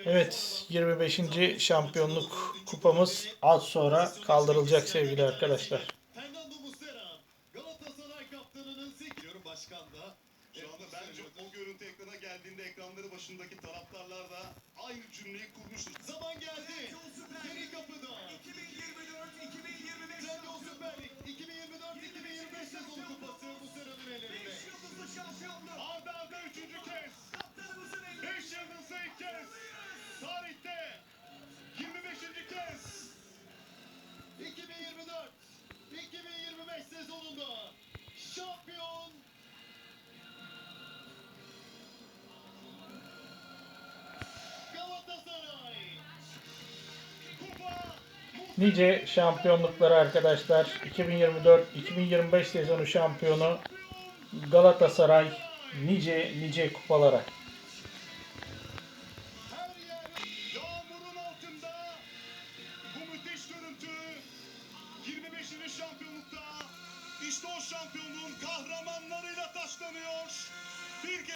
Evet, 25. şampiyonluk kupamız az sonra kaldırılacak sevgili arkadaşlar. Şu anda bence o görüntü ekrana geldiğinde ekranları başındaki taraftarlar da aynı cümleyi kurmuştur. Zaman geldi. Yeni kapıda. 2024-2025 Trendyol Süper Lig 2024-2025 sezon kupası bu sıranın elinde. 5 yıldızlı şampiyonluk. Arda arda 3. kez. 5 yıldızlı ilk kez. Tarihte 25. kez. 2024-2025 sezonunda şampiyon Galatasaray. Kupa Nice şampiyonlukları arkadaşlar. 2024-2025 sezonu şampiyonu Galatasaray, nice kupalara. her yer yağmurun altında. Bu müthiş görüntü 25. şampiyonlukta işte o şampiyonluğun kahramanlarıyla taşlanıyor. Bir